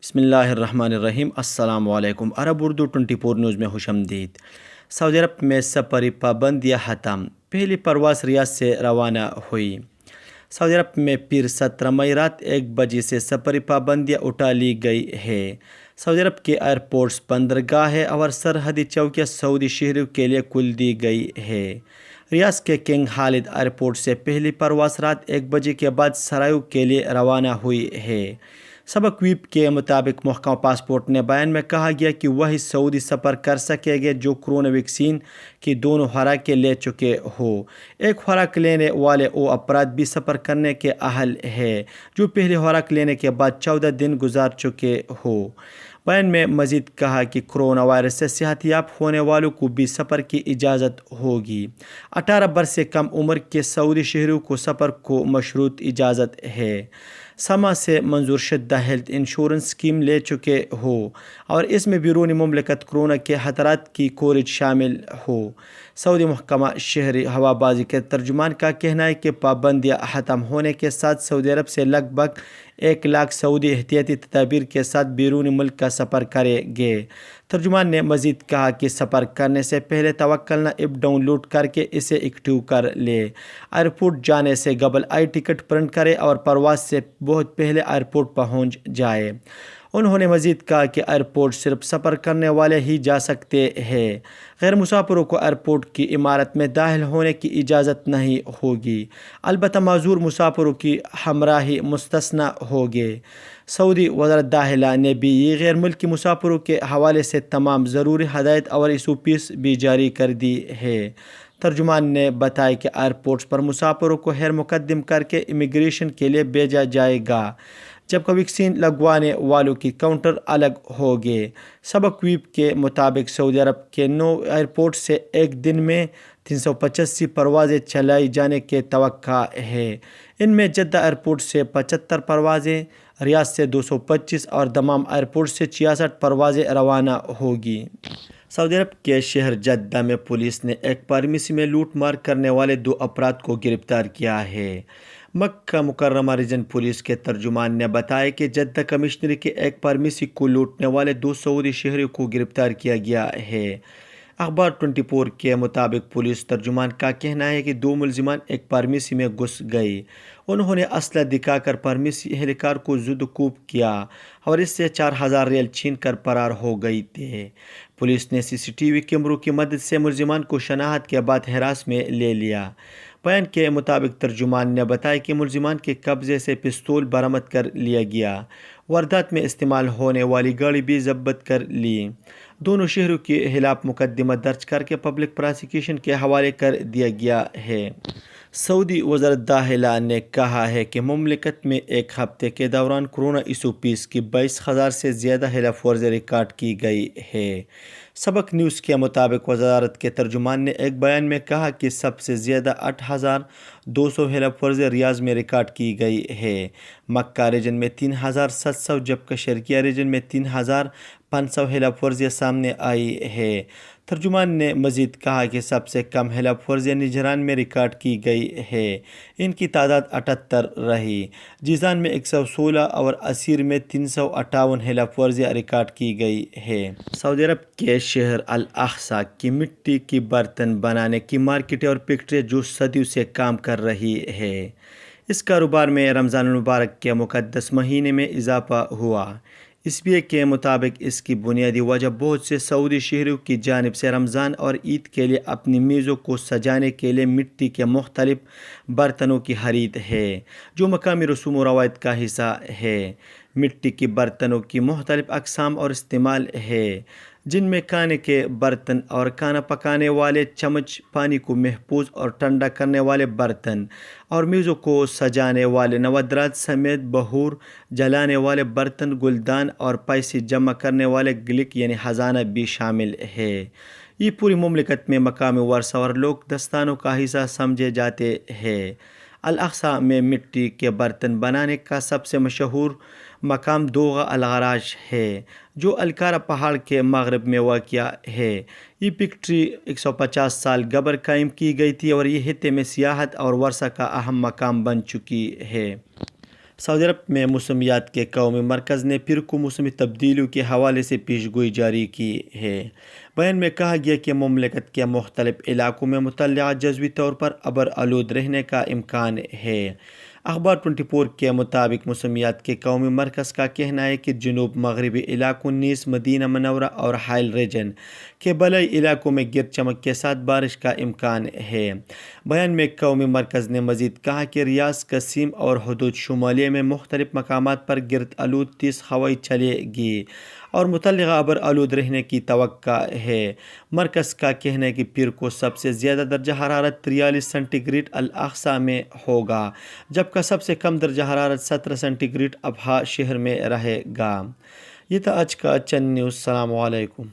بسم اللہ الرحمن الرحیم۔ السلام علیکم۔ عرب اردو 24 نیوز میں خوش آمدید۔ سعودی عرب میں سفری پابندیاں ختم، پہلی پرواز ریاض سے روانہ ہوئی۔ سعودی عرب میں پھر 17 مئی رات 1 بجے سے سفری پابندیاں اٹھا لی گئی ہے۔ سعودی عرب کے ایئرپورٹس، بندرگاہیں اور سرحدی چوکیاں سعودی شہریوں کے لیے کھول دی گئی ہے۔ ریاض کے کنگ خالد ایئرپورٹ سے پہلی پرواز رات 1 بجے کے بعد سرائیو کے لیے روانہ ہوئی ہے۔ سابق ویب کے مطابق محکمہ پاسپورٹ نے بیان میں کہا گیا کہ وہی سعودی سفر کر سکیں گے جو کورونا ویکسین کی دونوں خوراکیں لے چکے ہوں۔ ایک خوراک لینے والے وہ افراد بھی سفر کرنے کے اہل ہیں جو پہلی خوراک لینے کے بعد 14 دن گزار چکے ہوں۔ بیان میں مزید کہا کہ کورونا وائرس سے صحت یاب ہونے والوں کو بھی سفر کی اجازت ہوگی۔ 18 برس سے کم عمر کے سعودی شہریوں کو سفر کو مشروط اجازت ہے۔ سما سے منظور شدہ ہیلتھ انشورنس اسکیم لے چکے ہو اور اس میں بیرون مملکت کورونا کے خطرات کی کوریج شامل ہو۔ سعودی محکمہ شہری ہوابازی کے ترجمان کا کہنا ہے کہ پابندیاں ختم ہونے کے ساتھ سعودی عرب سے لگ بھگ 1 لاکھ سعودی احتیاطی تدابیر کے ساتھ بیرون ملک کا سفر کریں گے۔ ترجمان نے مزید کہا کہ سفر کرنے سے پہلے توکلنا ایپ ڈاؤن لوڈ کر کے اسے ایکٹیو کر لے۔ ایئرپورٹ جانے سے قبل ٹکٹ پرنٹ کرے اور پرواز سے بہت پہلے ایئرپورٹ پہنچ جائے۔ انہوں نے مزید کہا کہ ایئرپورٹ صرف سفر کرنے والے ہی جا سکتے ہیں، غیر مسافروں کو ایئرپورٹ کی عمارت میں داخل ہونے کی اجازت نہیں ہوگی، البتہ معذور مسافروں کی ہمراہی مستثنیٰ ہوگی۔ سعودی وزارت داخلہ نے بھی غیر ملکی مسافروں کے حوالے سے تمام ضروری ہدایات اور SOPs بھی جاری کر دی ہے۔ ترجمان نے بتایا کہ ایئرپورٹس پر مسافروں کو خیر مقدم کر کے امیگریشن کے لیے بھیجا جائے گا، جبکہ ویکسین لگوانے والوں کی کاؤنٹر الگ ہوگے۔ سابق ویب کے مطابق سعودی عرب کے 9 ایئرپورٹ سے ایک دن میں 385 پروازیں چلائی جانے کی توقع ہے۔ ان میں جدہ ایئرپورٹ سے 75 پروازیں، ریاض سے 225 اور دمام ایئرپورٹ سے 66 پروازیں روانہ ہوگی۔ سعودی عرب کے شہر جدہ میں پولیس نے ایک فارمیسی میں لوٹ مار کرنے والے 2 افراد کو گرفتار کیا ہے۔ مکہ مکرمہ ریجن پولیس کے ترجمان نے بتایا کہ جدہ کمشنری کے ایک فارمیسی کو لوٹنے والے 2 سعودی شہریوں کو گرفتار کیا گیا ہے۔ اخبار 24 کے مطابق پولیس ترجمان کا کہنا ہے کہ 2 ملزمان ایک فارمیسی میں گھس گئے۔ انہوں نے اسلحہ دکھا کر فارمیسی اہلکار کو زد کوب کیا اور اس سے 4000 ریال چھین کر فرار ہو گئی تھے۔ پولیس نے CCTV کیمروں کی مدد سے ملزمان کو شناخت کے بعد حراست میں لے لیا۔ بیان کے مطابق ترجمان نے بتایا کہ ملزمان کے قبضے سے پستول برآمد کر لیا گیا۔ واردات میں استعمال ہونے والی گاڑی بھی ضبط کر لی۔ دونوں شہریوں کے خلاف مقدمہ درج کر کے پبلک پراسیکیوشن کے حوالے کر دیا گیا ہے۔ سعودی وزارت داخلہ نے کہا ہے کہ مملکت میں ایک ہفتے کے دوران کورونا SOPs کی 22,000 سے زیادہ خلاف ورزی ریکارڈ کی گئی ہے۔ سابق نیوز کے مطابق وزارت کے ترجمان نے ایک بیان میں کہا کہ سب سے زیادہ 8,200 خلاف ورزی ریاض میں ریکارڈ کی گئی ہے۔ مکہ ریجن میں 3,700 جبکہ شرقیہ ریجن میں 3,500 خلاف ورزیاں سامنے آئی ہے۔ ترجمان نے مزید کہا کہ سب سے کم خلاف ورزیاں نجران میں ریکارڈ کی گئی ہے، ان کی تعداد 78 رہی۔ جیزان میں 116 اور عسیر میں 358 خلاف ورزیاں ریکارڈ کی گئی ہے۔ سعودی عرب کے شہر الاقصی کی مٹی کی برتن بنانے کی مارکیٹیں اور فیکٹریاں جو صدیوں سے کام کر رہی ہے، اس کاروبار میں رمضان المبارک کے مقدس مہینے میں اضافہ ہوا۔ SBA کے مطابق اس کی بنیادی وجہ بہت سے سعودی شہریوں کی جانب سے رمضان اور عید کے لیے اپنی میزوں کو سجانے کے لیے مٹی کے مختلف برتنوں کی خرید ہے، جو مقامی رسوم و روایت کا حصہ ہے۔ مٹی کی برتنوں کی مختلف اقسام اور استعمال ہے، جن میں کھانے کے برتن اور کھانا پکانے والے چمچ، پانی کو محفوظ اور ٹھنڈا کرنے والے برتن اور میزوں کو سجانے والے نوادرات سمیت بخور جلانے والے برتن، گلدان اور پیسے جمع کرنے والے گلک یعنی خزانہ بھی شامل ہے۔ یہ پوری مملکت میں مقامی ورثہ اور لوک دستانوں کا حصہ سمجھے جاتے ہیں۔ الاقصی میں مٹی کے برتن بنانے کا سب سے مشہور مقام دوغہ الغراج ہے، جو الکارا پہاڑ کے مغرب میں واقع ہے۔ یہ فیکٹری 150 سال قبل قائم کی گئی تھی اور یہ خطے میں سیاحت اور ورثہ کا اہم مقام بن چکی ہے۔ سعودی عرب میں موسمیات کے قومی مرکز نے پھر کو موسمی تبدیلیوں کے حوالے سے پیش گوئی جاری کی ہے۔ بیان میں کہا گیا کہ مملکت کے مختلف علاقوں میں مطلع جزوی طور پر ابر آلود رہنے کا امکان ہے۔ اخبار 24 کے مطابق موسمیات کے قومی مرکز کا کہنا ہے کہ جنوب مغربی علاقوں نیز مدینہ منورہ اور حائل ریجن کے بالائی علاقوں میں گرد چمک کے ساتھ بارش کا امکان ہے۔ بیان میں قومی مرکز نے مزید کہا کہ ریاض، قصیم اور حدود شمالیہ میں مختلف مقامات پر گرد آلود تیز ہوائیں چلے گی اور متعلقہ ابر آلود رہنے کی توقع ہے۔ مرکز کا کہنا ہے کہ پیر کو سب سے زیادہ درجہ حرارت 43 سینٹی گریڈ الاقصی میں ہوگا، جبکہ سب سے کم درجہ حرارت 17 سینٹی گریڈ ابہا شہر میں رہے گا۔ یہ تھا آج کا چند نیوز۔ السلام علیکم۔